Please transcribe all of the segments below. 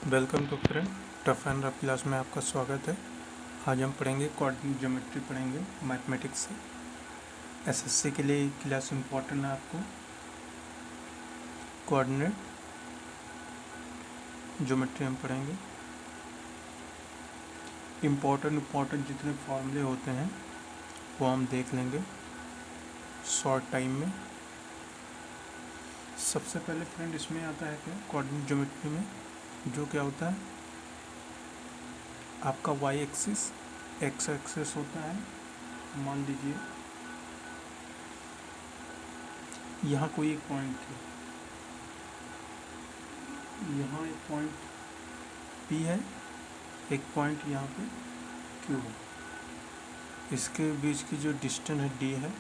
Welcome to friend tough and rough class में आपका स्वागत है। आज हम पढ़ेंगे कोऑर्डिनेट ज्योमेट्री पढ़ेंगे मैथमेटिक्स से। एसएससी के लिए क्लास इम्पोर्टेंट है आपको। कोऑर्डिनेट ज्योमेट्री हम पढ़ेंगे। इम्पोर्टेंट जितने फॉर्मूले होते हैं वो हम देख लेंगे शॉर्ट टाइम में। सबसे पहले फ्रेंड इसमें आता है क्या, कोऑर्डिनेट ज्योमेट्री में जो क्या होता है, आपका वाई एक्सिस एक्स एक्सिस होता है। मान लीजिए यहाँ कोई एक पॉइंट है, यहाँ एक पॉइंट P है, एक पॉइंट यहाँ पे Q है। इसके बीच की जो डिस्टेंस है D है।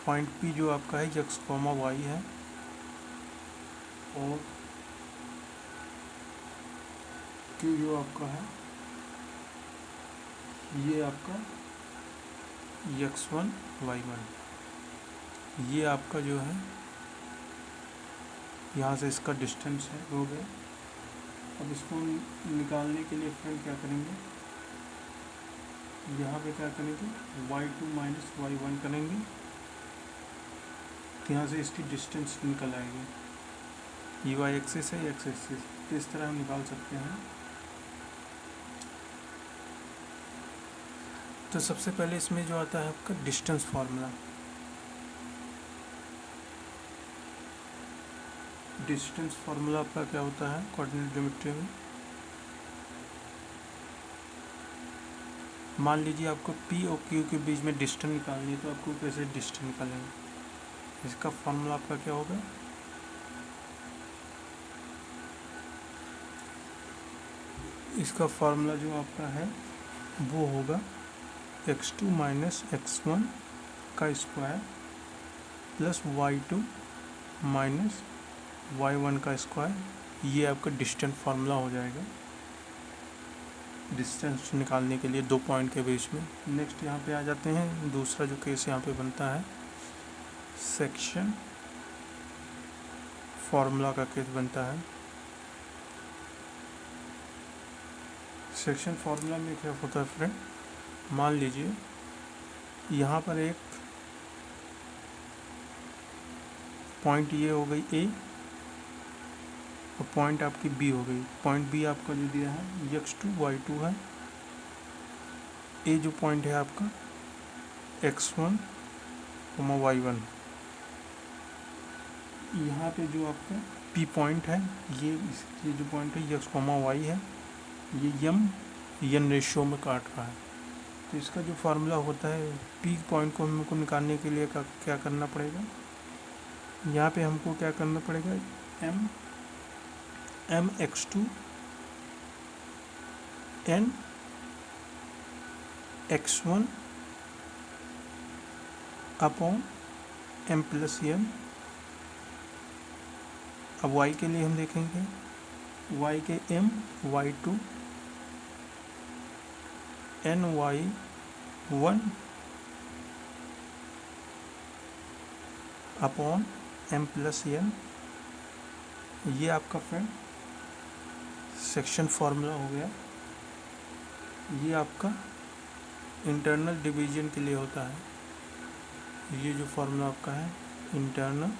पॉइंट P जो आपका है x, y है, और Q जो आपका है ये आपका x1 y1। ये आपका जो है यहाँ से इसका डिस्टेंस है, हो गया। अब इसको निकालने के लिए फ्रेंड क्या करेंगे, यहाँ पे क्या करेंगे, y2 माइनस y1 करेंगे, तो यहाँ से इसकी डिस्टेंस निकल आएगी। ये y एक्सिस है, x एक्सिस, तो इस तरह हम निकाल सकते हैं। तो सबसे पहले इसमें जो आता है आपका डिस्टेंस फार्मूला। डिस्टेंस फार्मूला आपका क्या होता है कोऑर्डिनेट ज्योमेट्री में। मान लीजिए आपको P और Q के बीच में डिस्टेंस निकालनी है, तो आपको कैसे डिस्टेंस निकालेंगे। इसका फार्मूला आपका क्या होगा, इसका फार्मूला जो आपका है वो होगा x2 माइनस x1 का square plus y2 minus y1 का स्क्वायर। ये आपका डिस्टेंस फार्मूला हो जाएगा डिस्टेंस निकालने के लिए दो पॉइंट के बीच में। नेक्स्ट यहाँ पे आ जाते हैं, दूसरा जो केस यहाँ पे बनता है सेक्शन फार्मूला का केस बनता है। सेक्शन फार्मूला में क्या होता है फ्रेंड, मान लीजिए यहाँ पर एक पॉइंट ये हो गई A और पॉइंट आपकी B हो गई। पॉइंट B आपका जो दिया है x2 y2 है, A जो पॉइंट है आपका x1 y1। यहाँ पे जो आपका P पॉइंट है, ये जो पॉइंट है x y है, ये n रेशियो में काट रहा है। तो इसका जो फार्मूला होता है, P पॉइंट को हमको निकालने के लिए क्या करना पड़ेगा, यहाँ पे हमको क्या करना पड़ेगा, m x2 n x1 upon m plus n। अब y के लिए हम देखेंगे, y के m y2 n y1 upon m plus n। ये आपका फ्रेंड सेक्शन फार्मूला हो गया। ये आपका इंटरनल डिवीजन के लिए होता है। ये जो फार्मूला आपका है इंटरनल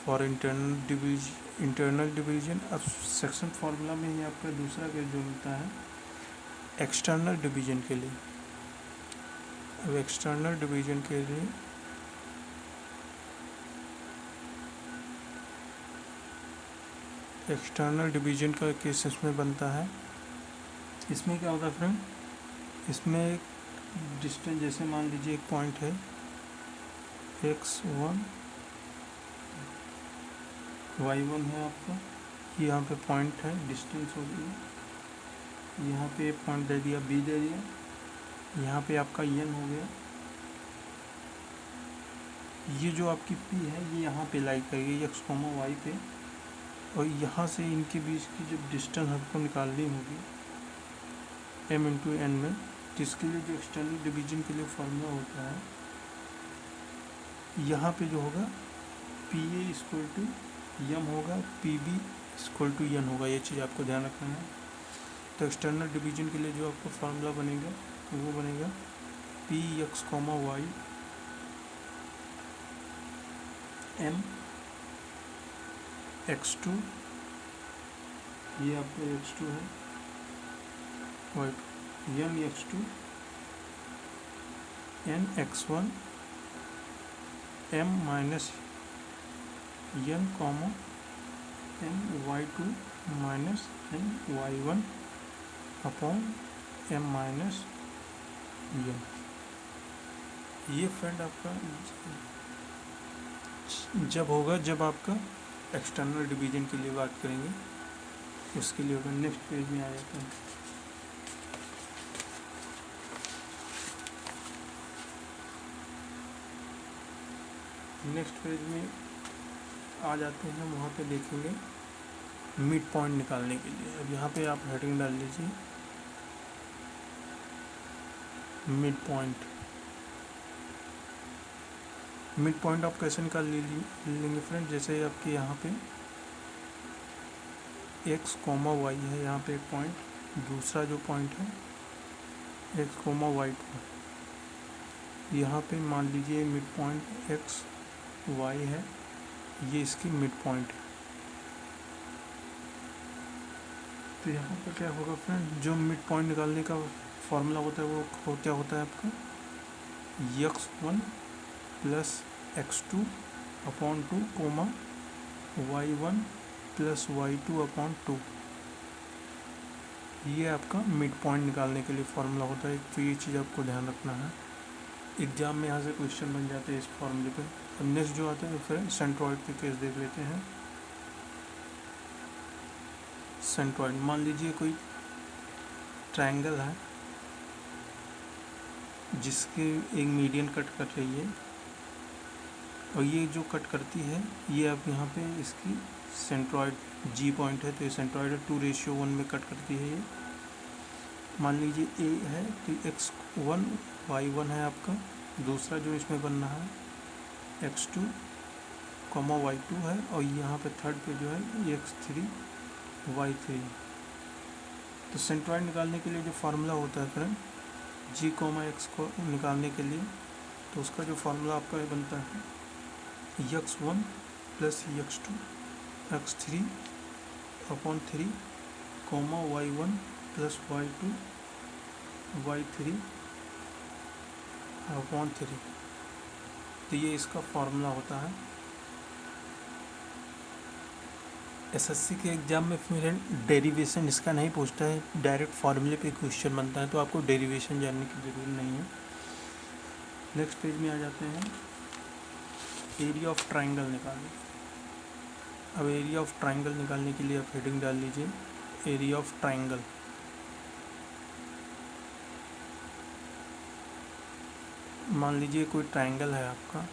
फॉर इंटरनल डिवीजन। अब सेक्शन फार्मूला में ही आपका दूसरा केस जो मिलता है एक्सटर्नल डिवीजन के लिए। अब एक्सटर्नल डिवीजन के लिए एक्सटर्नल डिवीजन का केस इसमें बनता है। इसमें क्या होता है फ्रेंड, इसमें एक डिस्टेंस, जैसे मान लीजिए एक पॉइंट है x1 y1 है आपका, यहाँ पे पॉइंट है, डिस्टेंस हो गई, यहाँ पे पॉइंट दे दिया B दे दिया, यहाँ पे आपका n हो गया। ये जो आपकी P है ये यहाँ पे लाई करेगी x, y पे, और यहाँ से इनके बीच की जो डिस्टेंस हमको निकालनी होगी m इंटू n में, जिसके लिए जो एक्सटर्नल डिवीजन के लिए फार्मूला होता है यहाँ पे जो होगा P A equal to m होगा, P B equal to n होगा। ये चीज़ आपको ध्यान रखना है। तो एक्सटर्नल डिवीजन के लिए जो आपका फार्मूला बनेगा वो बनेगा P x comma y m x two, ये आपका एक्स टू है, और m x two n x one m minus n comma n y two minus n y one upon m minus n. ये friend आपका जब होगा जब आपका एक्सटर्नल डिवीजन के लिए बात करेंगे, उसके लिए होगा। नेक्स्ट पेज में आ जाता है। नेक्स्ट पेज में आ जाते हैं, वहाँ पे देखेंगे मिड पॉइंट निकालने के लिए। अब यहाँ पे आप हेडिंग डाल लीजिए मिड पॉइंट। मिड पॉइंट आप कैसे निकाल लेंगे फ्रेंड, जैसे आपके यहाँ पे एक्स कोमा वाई है, यहाँ पे एक पॉइंट, दूसरा जो पॉइंट है एक्स कोमा वाई टू, यहाँ पे मान लीजिए मिड पॉइंट एक्स वाई है, ये इसकी मिड पॉइंट है। तो यहाँ पर क्या होगा फ्रेंड, जो मिड पॉइंट निकालने का फॉर्मूला होता है वो क्या होता है आपका x1 plus x2 upon 2 comma y1 plus y2 upon 2। ये आपका मिड पॉइंट निकालने के लिए फॉर्मूला होता है। तो ये चीज़ आपको ध्यान रखना है, एग्जाम में यहाँ से क्वेश्चन बन जाते हैं इस फॉर्मूले पे। अब नेक्स्ट जो आता है फिर सेंट्रॉइड के केस देख लेते हैं। सेंट्रॉइड, मान लीजिए कोई ट्रायंगल है जिसके एक मीडियन कट कर रही है, और ये जो कट करती है ये आप यहाँ पे इसकी सेंट्रॉइड जी पॉइंट है, तो ये सेंट्रॉइड 2:1 में कट करती है। ये मान लीजिए ए है तो x1 y1 है आपका, दूसरा जो इसमें बनना है x2 कॉमा y2 है, और यहाँ पे थर्ड पे जो है x3 y3। तो सेंट्रॉइड निकालने के लिए जो फार्मूला होता है फ्रेंड जी कॉमा एक्स को निकालने के लिए, तो उसका जो फार्मूला आपका बनता है x1 plus x2 x3 upon 3 comma y1 plus y2 y3 upon 3। तो ये इसका फार्मूला होता है। एसएससी के एग्ज़ाम में फिर डेरिवेशन इसका नहीं पूछता है, डायरेक्ट फार्मूले पे क्वेश्चन बनता है, तो आपको डेरिवेशन जानने की ज़रूरत नहीं है। नेक्स्ट पेज में आ जाते हैं, एरिया ऑफ ट्राइंगल निकालने। अब एरिया ऑफ ट्राइंगल निकालने के लिए आप हेडिंग डाल लीजिए एरिया ऑफ ट्राइंगल। मान लीजिए कोई ट्राइंगल है आपका,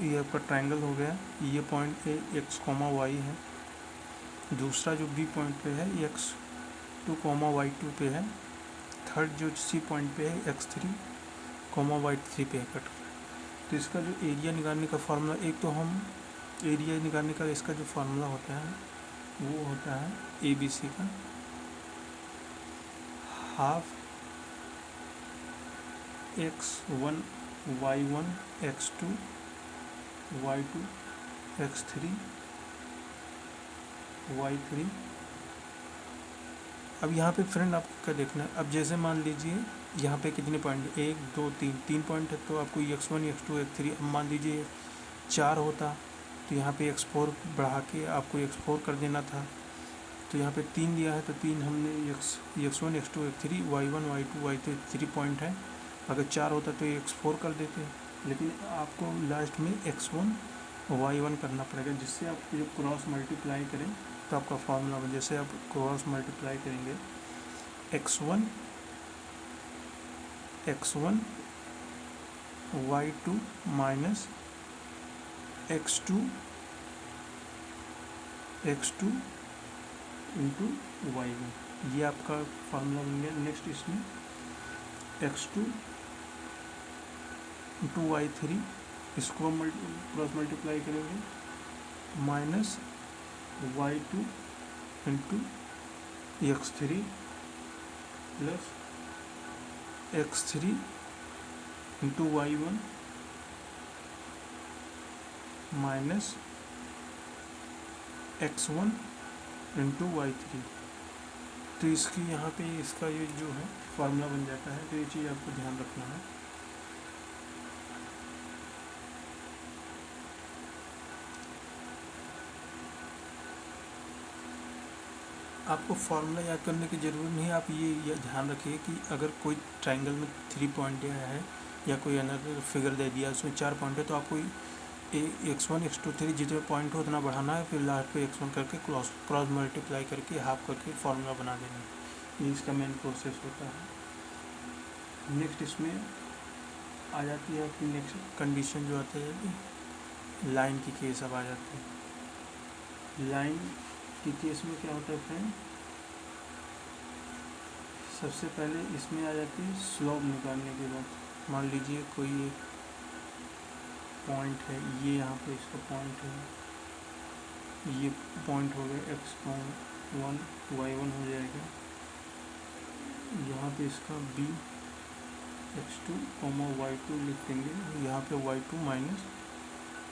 ये आपका ट्राइंगल हो गया, ये point A x comma y है, दूसरा जो बी पॉइंट पे है x2 कोमा y2 पे है, थर्ड जो सी पॉइंट पे है x3 कोमा y3 पे है कट। तो इसका जो एरिया निकालने का फार्मूला, एक तो हम एरिया निकालने का इसका जो फार्मूला होता है वो होता है ABC का half x1 y1 x2 y2 x3 y3। अब यहाँ पे फ्रेंड आपको क्या देखना है, अब जैसे मान लीजिए यहाँ पे कितने पॉइंट, 1 2 3 पॉइंट है, तो आपको x1 x2 x3, अब मान लीजिए 4 होता तो यहाँ पे x4 बढ़ा के आपको x4 कर देना था। तो यहाँ पे 3 दिया है तो 3 हमने x1 x2 x3 y1 y2 y3 3 point है, अगर 4 होता तो x4 कर देते, लेकिन आपको लास्ट में x1 y1 करना पड़ेगा, जिससे आप जब क्रॉस मल्टीप्लाई करें तो आपका फार्मूला बन। जैसे आप क्रॉस मल्टीप्लाई करेंगे x1 y2 minus x2 into y1, ये आपका फार्मूला बन गया। नेक्स्ट इसमें x2 इंटू वाई थ्री, इसको क्रॉस मल्टीप्लाई करेंगे, minus y two into x three plus x three into y one minus x one into y three. तो इसकी यहाँ पे इसका ये जो है फार्मूला बन जाता है। तो ये चीज़ आपको ध्यान रखना है। आपको फार्मूला याद करने की ज़रूरत नहीं है। आप ये ध्यान रखिए कि अगर कोई ट्रायंगल में 3 पॉइंट दिया है या कोई अनदर फिगर दे दिया, उसमें 4 पॉइंट है, तो आपको x1 x2 3 जितने पॉइंट हो उतना बढ़ाना है, फिर लास्ट पे x1 करके क्रॉस मल्टीप्लाई करके हाफ करके फार्मूला बना देना है। ये इसका मेन प्रोसेस होता है। नेक्स्ट इसमें आ जाती है आपकी नेक्स्ट कंडीशन जो आती है लाइन की केस। अब आ जाती है लाइन की केस में क्या होता है फ्रेंड, सबसे पहले इसमें आ जाती है स्लोप निकालने के बाद। मान लीजिए कोई एक पॉइंट है, ये यहाँ पे इसका पॉइंट है, ये पॉइंट हो गया x1 y1 हो जाएगा, यहाँ पे इसका b x2 y2 लिख देंगे, यहाँ पे y2 माइनस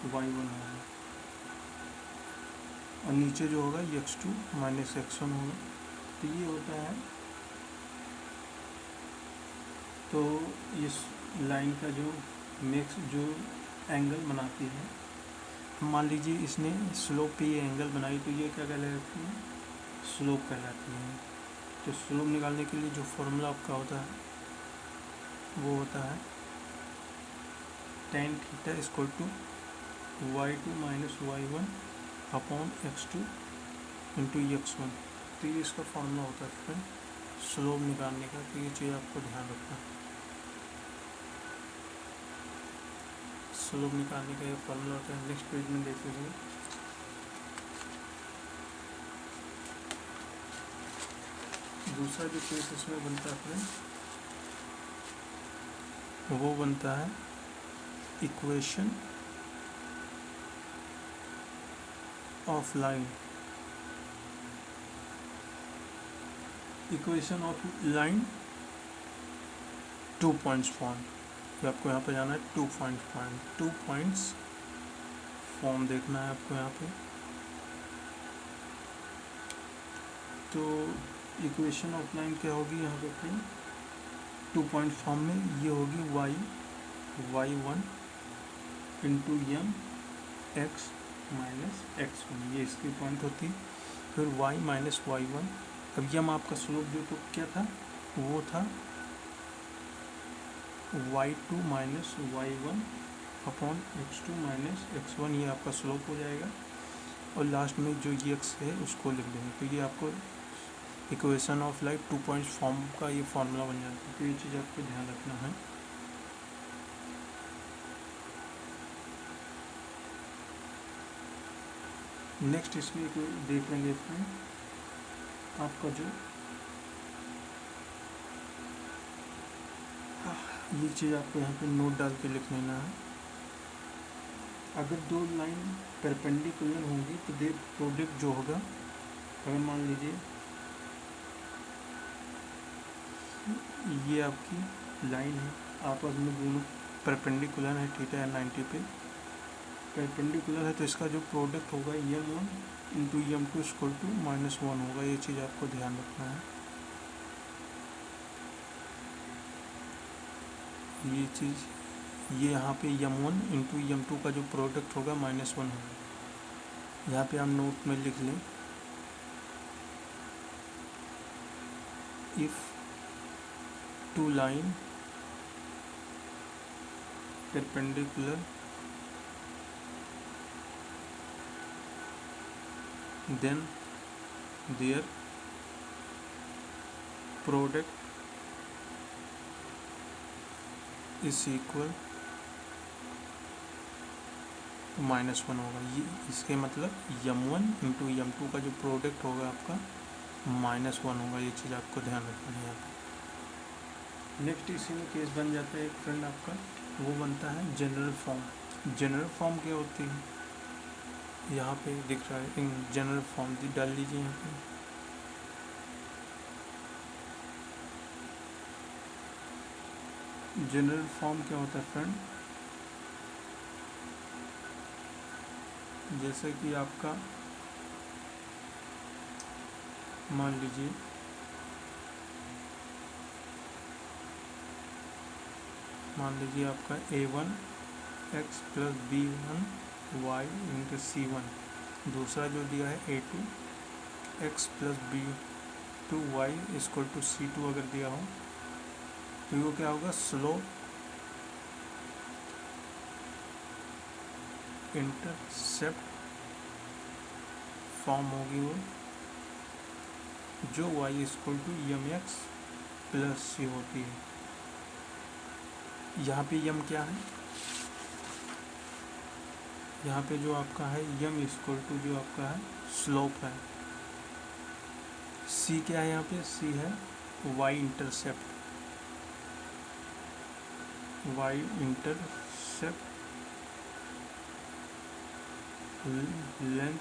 y1 होगा, और नीचे जो होगा x2 माइनस x1 होगा। तो ये होता है। तो इस लाइन का जो जो एंगल बनाती है, मान लीजिए इसने स्लोप पे ये एंगल बनाई, तो ये क्या कहलाती है, स्लोप कहलाती है। तो स्लोप निकालने के लिए जो फॉर्मूला आपका होता है वो होता है tan theta equal to y2 minus y1 upon x2 into x1। तो ये इसका फॉर्मूला होता है फ्रेंड स्लोप निकालने का। तो ये चीज़ आपको ध्यान रखना है। स्लोप निकालने का ये फॉर्मूला होता है। नेक्स्ट पेज में देख लीजिए। दूसरा जो केस इसमें बनता है वो बनता है equation of line. Equation of line 2 points form. तो आपको यहाँ पे जाना है 2 पॉइंट्स फॉर्म देखना है आपको यहाँ पे। तो इक्वेशन ऑफ लाइन क्या होगी यहाँ पे फ्रेंड, 2 पॉइंट फॉर्म में ये होगी y1 इंटू यम x माइनस x1, ये इसकी पॉइंट होती। फिर y माइनस y1। अब यम आपका स्लोप जो तो क्या था, वो था y2 minus y1 upon x2 minus x1, ये आपका स्लोप हो जाएगा। और लास्ट में जो ये x है उसको लिख देंगे। तो ये आपको equation of line 2 points form का ये फार्मूला बन जाता है। तो ये चीज़ आपको ध्यान रखना है। नेक्स्ट इसमें देख लेंगे फ्रेंड आपका जो ये चीज़ आपको यहाँ पे नोट डाल के लिख लेना है। अगर दो लाइन परपेंडिकुलर होंगी तो दे प्रोडक्ट जो होगा, अगर मान लीजिए ये आपकी लाइन है, आपस में दोनों परपेंडिकुलर है, थीटा है 90 पे परपेंडिकुलर है, तो इसका जो प्रोडक्ट होगा m1 into m2 equal to -1 होगा। ये चीज़ आपको ध्यान रखना है। ये चीज़ ये यहाँ पे m1 इंटू m2 का जो प्रोडक्ट होगा -1 होगा। यहाँ पे आप नोट में लिख लें, if two line perpendicular then their product is equal -1 होगा। ये इसके मतलब m1 इंटू m2 का जो प्रोडक्ट होगा आपका -1 होगा। ये चीज़ आपको ध्यान रखना है यहाँ पे। नेक्स्ट इसी में केस बन जाता है एक फ्रेंड आपका वो बनता है जनरल फॉर्म। जनरल फॉर्म क्या होती है, यहाँ पे दिख रहा है इन जनरल फॉर्म डाल लीजिए यहाँ पे। जनरल फॉर्म क्या होता है फ्रेंड, जैसे कि आपका मान लीजिए आपका a1 x plus b1 y into c1, दूसरा जो दिया है a2 x plus b2 y equal to c2 अगर दिया हो तो वो क्या होगा, स्लोप इंटरसेप्ट फॉर्म होगी वो, जो y equal to mx plus c होती है। यहाँ पे यम क्या है, यहाँ पे जो आपका है यम इक्वल टू जो आपका है स्लोप है। सी क्या है, यहाँ पे सी है y intercept, y intercept length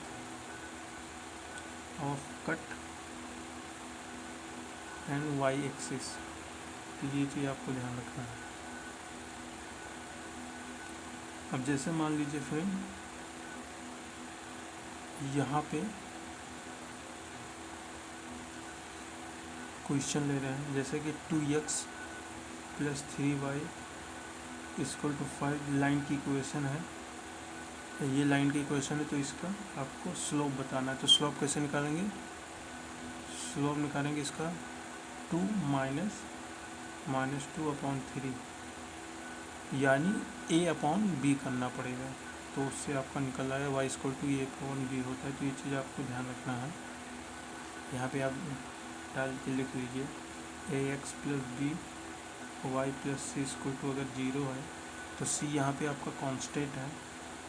of cut and y axis. तो ये चीज़ आपको ध्यान रखना है। अब जैसे मान लीजिए फ्रेंड यहाँ पे क्वेश्चन ले रहे हैं, जैसे कि 2x plus 3y equal to 5 line की इक्वेशन है, ये लाइन की इक्वेशन है, तो इसका आपको स्लोप बताना है। तो स्लोप कैसे निकालेंगे, स्लोप निकालेंगे इसका 2 माइनस 2/3 यानी a अपॉन b करना पड़ेगा, तो उससे आपका निकल आया y इक्वल टू a/b होता है। तो ये चीज़ आपको ध्यान रखना है। यहाँ पे आप डाल के लिख लीजिए ax plus b y plus c equal to, अगर 0 है तो c यहाँ पे आपका कांस्टेंट है,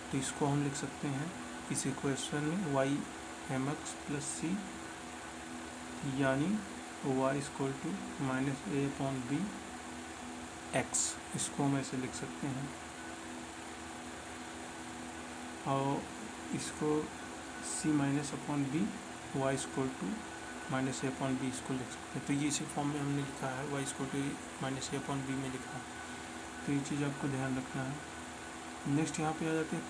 तो इसको हम लिख सकते हैं इस इक्वेशन में y mx प्लस सी यानी y equal to minus a/b x, इसको हम ऐसे लिख सकते हैं। और इसको c minus upon b y equal to minus a/b इसको लिख सकते हैं। तो ये इसी फॉर्म में हमने लिखा है, y equal to minus a/b में लिखा है। तो ये चीज़ आपको ध्यान रखना है। नेक्स्ट यहाँ पे आ जाती है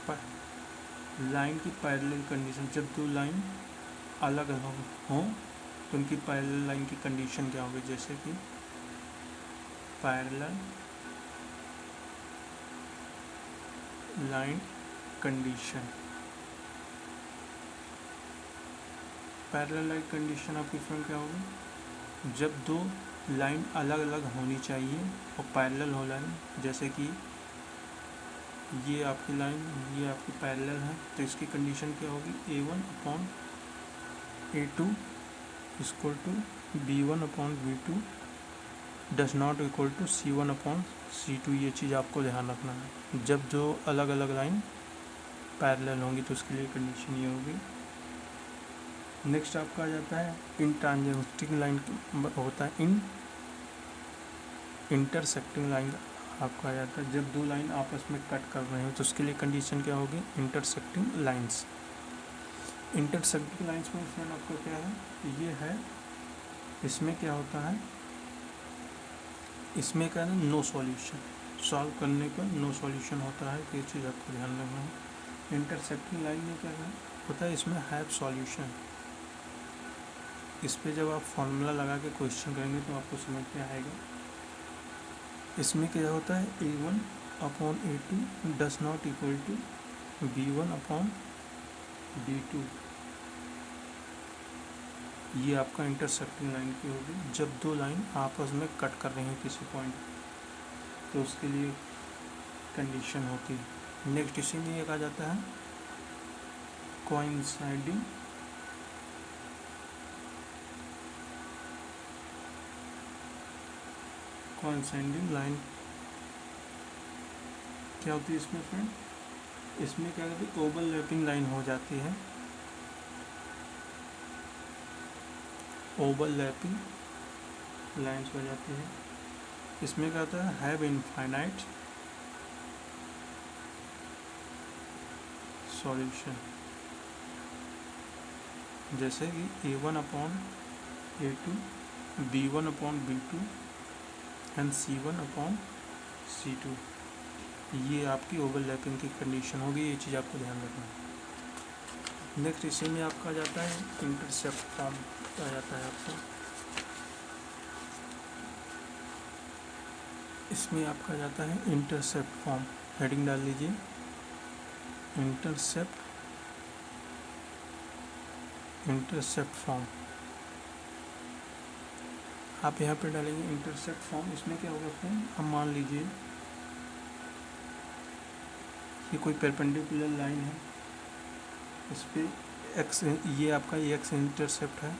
लाइन की पैरेलल कंडीशन। जब दो लाइन अलग हों तो उनकी पैरेलल लाइन की कंडीशन क्या होगी, जैसे कि parallel line condition. Parallel line condition आपकी फ्रेंड क्या होगी, जब दो लाइन अलग अलग होनी चाहिए और पैरेलल हो लाइन, जैसे कि ये आपकी लाइन ये आपकी पैरेलल है, तो इसकी कंडीशन क्या होगी, a1 upon a2 equal to b1 upon b2 does not equal to c1 upon c2। ये चीज़ आपको ध्यान रखना है। जब जो अलग अलग लाइन पैरेलल होंगी तो उसके लिए कंडीशन ये होगी। नेक्स्ट आपका आ जाता है इन ट्रांजेक्टिंग लाइन होता है, इन इंटरसेक्टिंग लाइन आपका आ जाता है। जब दो लाइन आपस में कट कर रहे हो तो उसके लिए कंडीशन क्या होगी, इंटरसेक्टिंग लाइंस। इंटरसेक्टिंग लाइंस में फ्रेंड आपका क्या है, ये है, इसमें क्या होता है, इसमें क्या है, नो सॉल्यूशन, सॉल्व करने पर नो सॉल्यूशन होता है। तो ये चीज़ आपको ध्यान रखना है। इंटरसेक्टिंग लाइन में क्या होता है, इसमें हैव सॉल्यूशन। इस पे जब आप फॉर्मूला लगा के क्वेश्चन करेंगे तो आपको समझ में आएगा। इसमें क्या होता है, a1 upon a2 does not equal to b1 upon b2। ये आपका इंटरसेक्टिंग लाइन की होगी जब दो लाइन आपस में कट कर रही हैं किसी पॉइंट, तो उसके लिए कंडीशन होती है। नेक्स्ट इसी में एक आ जाता है कोइंसाइडिंग लाइन। क्या होती है इसमें फ्रेंड, इसमें क्या होती है, ओवरलैपिंग लाइन हो जाती है, ओवरलैपिंग लाइन्स हो जाती है। इसमें क्या होता है, हैव इनफाइनाइट सॉल्यूशन, जैसे कि A1/A2, B1/B2 एंड C1/C2, ये आपकी ओवरलैपिंग की कंडीशन होगी। ये चीज़ आपको ध्यान रखना है। नेक्स्ट इसी में आपका आ जाता है इंटरसेप्ट फॉर्म आ जाता है आपका। इसमें आपका जाता है इंटरसेप्ट फॉर्म। हेडिंग डाल लीजिए इंटरसेप्ट फॉर्म। आप यहाँ पे डालेंगे इंटरसेप्ट फॉर्म। इसमें क्या होगा फ्रेंड, अब मान लीजिए कि कोई परपेंडिकुलर लाइन है, इस पे एक्स, ये आपका एक्स इंटरसेप्ट है,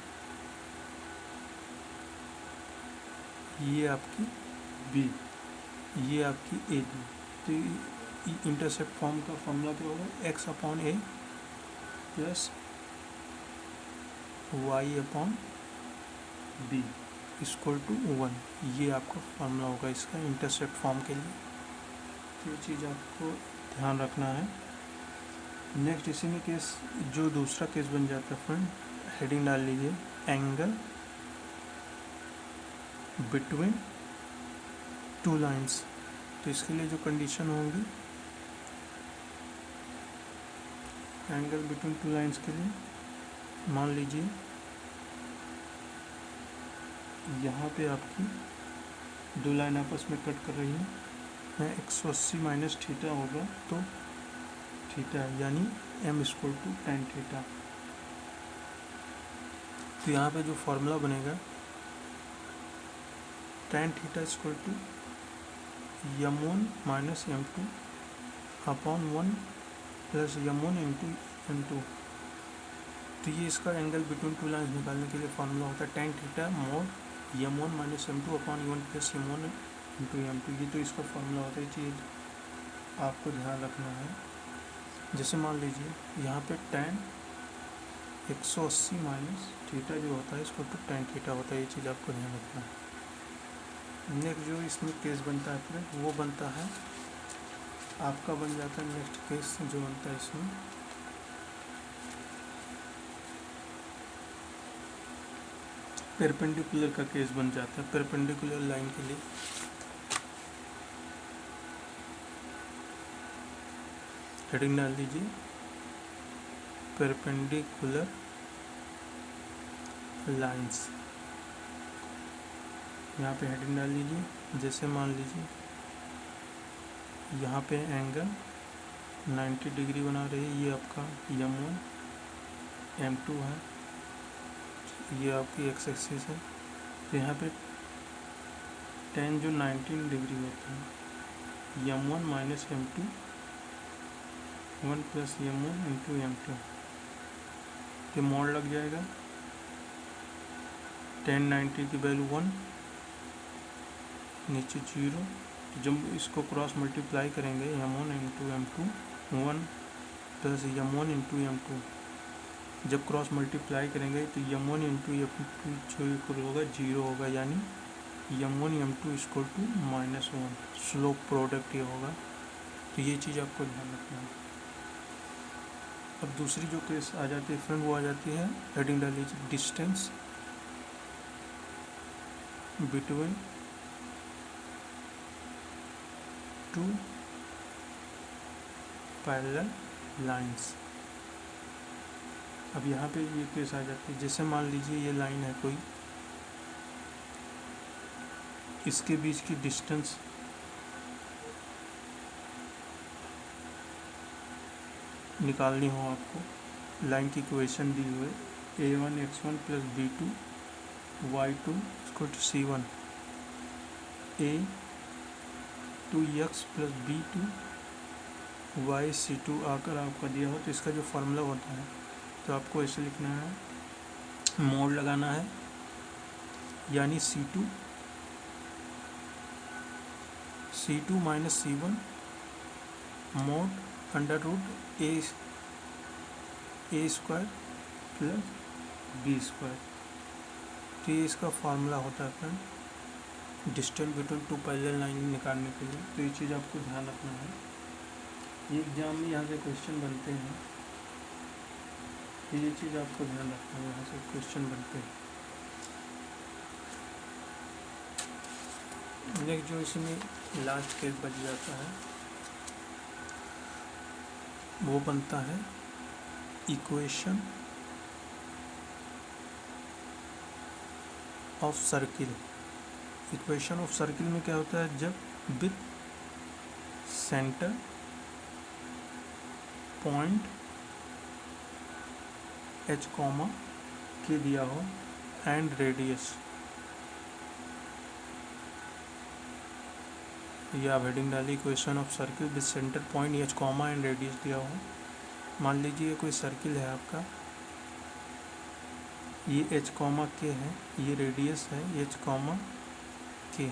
ये आपकी बी, ये आपकी ए बी। तो इंटरसेप्ट फॉर्म का फॉर्मूला क्या होगा, x/a plus y/b equal to 1। ये आपका फॉर्मूला होगा इसका इंटरसेप्ट फॉर्म के लिए। तो ये चीज़ आपको ध्यान रखना है। नेक्स्ट इसी में केस, जो दूसरा केस बन जाता है फ्रेंड, हेडिंग डाल लीजिए एंगल बिटवीन टू लाइंस। तो इसके लिए जो कंडीशन होगी, एंगल बिटवीन टू लाइंस के लिए मान लीजिए यहाँ पे आपकी दो लाइन आपस में कट कर रही है, 180 माइनस थीटा होगा तो थीटा यानी m equal to tan theta. तो यहाँ पे जो फॉर्मूला बनेगा tan theta equal to m1 minus m2 upon 1 plus m1 into m2। तो ये इसका एंगल बिटवीन टू लाइन्स निकालने के लिए फॉर्मूला होता है tan theta mode m1 minus m2 upon 1 plus m1 into m2। ये तो इसका फॉर्मूला होता है। ये चीज़ आपको ध्यान रखना है। जैसे मान लीजिए यहाँ पे tan 180 माइनस थीटा जो होता है इसको तो tan थीटा होता है। ये चीज़ आपको ध्यान रखना है। नेक्स्ट जो इसमें केस बनता है फ्रेंड, वो बनता है आपका, बन जाता है नेक्स्ट केस जो बनता है इसमें परपेंडिकुलर का केस बन जाता है। परपेंडिकुलर लाइन के लिए हेडिंग डाल दीजिए परपेंडिकुलर लाइंस। यहाँ पे हेडिंग डाल लीजिए। जैसे मान लीजिए यहाँ पे एंगल 90 डिग्री बना रही है, ये आपका m1 m2 है, ये आपकी x एक्सिस है। तो यहाँ पे tan जो 19 डिग्री होता है m1 minus m2 1 plus m1 into m2, तो मोड लग जाएगा tan 90 की वैल्यू 1, नीचे 0। जब इसको क्रॉस मल्टीप्लाई करेंगे m1 into m2 1 plus m1 into m2, जब क्रॉस मल्टीप्लाई करेंगे तो m1 इंटू m2 जो इक्वल होगा 0 होगा, यानी m1 m2 equal to -1। Slope product ये होगा। तो ये चीज़ आपको ध्यान रखना है। अब दूसरी जो केस आ जाती है फ्रेंड, वो आ जाती है हेडिंग डाल लीजिए distance between two parallel lines. अब यहाँ पे ये केस आ जाती है। जैसे मान लीजिए ये लाइन है कोई, इसके बीच की डिस्टेंस निकालनी हो आपको, लाइन की इक्वेशन दी हुई है a1 x1 plus b2 y2 equal to c1, a2x plus b2 y c2 आकर आपका दिया हो। तो इसका जो फार्मूला होता है तो आपको ऐसे लिखना है, मोड लगाना है, यानी c2 minus c1 mod under root a square plus b square. तो ये इसका फार्मूला होता है friend distance between two parallel line निकालने के लिए। तो ये चीज़ आपको ध्यान रखना है। ये एग्जाम में यहाँ से क्वेश्चन बनते हैं, तो ये चीज़ आपको ध्यान रखना है, यहाँ से क्वेश्चन बनते हैं। नेक्स्ट जो इसमें लास्ट केस बच जाता है वो बनता है equation of circle. Equation of circle में क्या होता है, जब with centre point h comma के दिया हो एंड रेडियस, ये आप हेडिंग डालिए equation of circle with centre point h comma and radius दिया हो। मान लीजिए कोई सर्किल है आपका, ये h कॉमा के है, ये रेडियस है h कॉमा के,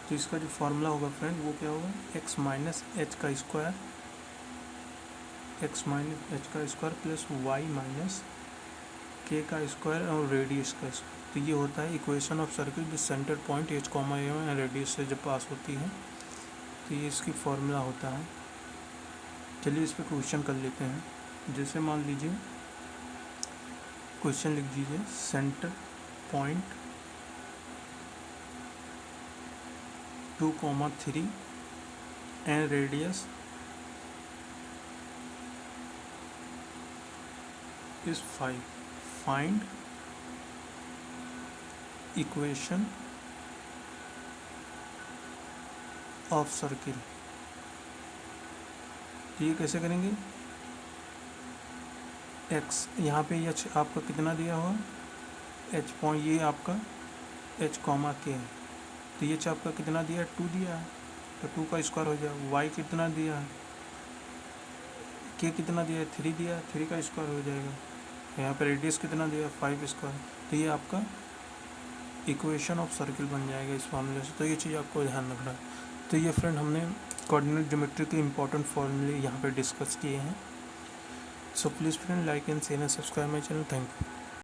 तो इसका जो फॉर्मूला होगा फ्रेंड वो क्या होगा, x माइनस एच का स्क्वायर, x माइनस एच का स्क्वायर प्लस y माइनस के का स्क्वायर और रेडियस का स्क्वायर। तो ये होता है equation of circle with centre point h comma m radius से जब पास होती है, तो ये इसकी फॉर्मूला होता है। चलिए इस पर क्वेश्चन कर लेते हैं। जैसे मान लीजिए क्वेश्चन लिख दीजिए, centre point 2,3 and radius is 5, find equation of circle। ये कैसे करेंगे, x यहाँ पे h आपका कितना दिया हुआ, h पॉइंट ये आपका h कॉमा के है, तो ये आपका कितना दिया है, 2 दिया है, तो 2 का स्क्वायर हो जाएगा। y कितना दिया है, k कितना दिया है, 3 दिया है, 3 का स्क्वायर हो जाएगा। यहाँ पे रेडियस कितना दिया, 5 स्क्वायर, तो ये आपका इक्वेशन ऑफ सर्किल बन जाएगा इस फॉर्मूले से। तो ये चीज़ आपको ध्यान रखना है। तो ये फ्रेंड हमने कोऑर्डिनेट ज्योमेट्री के इंपॉर्टेंट फॉर्मूले यहाँ पे डिस्कस किए हैं। So please friend like and share and subscribe my channel. Thank you.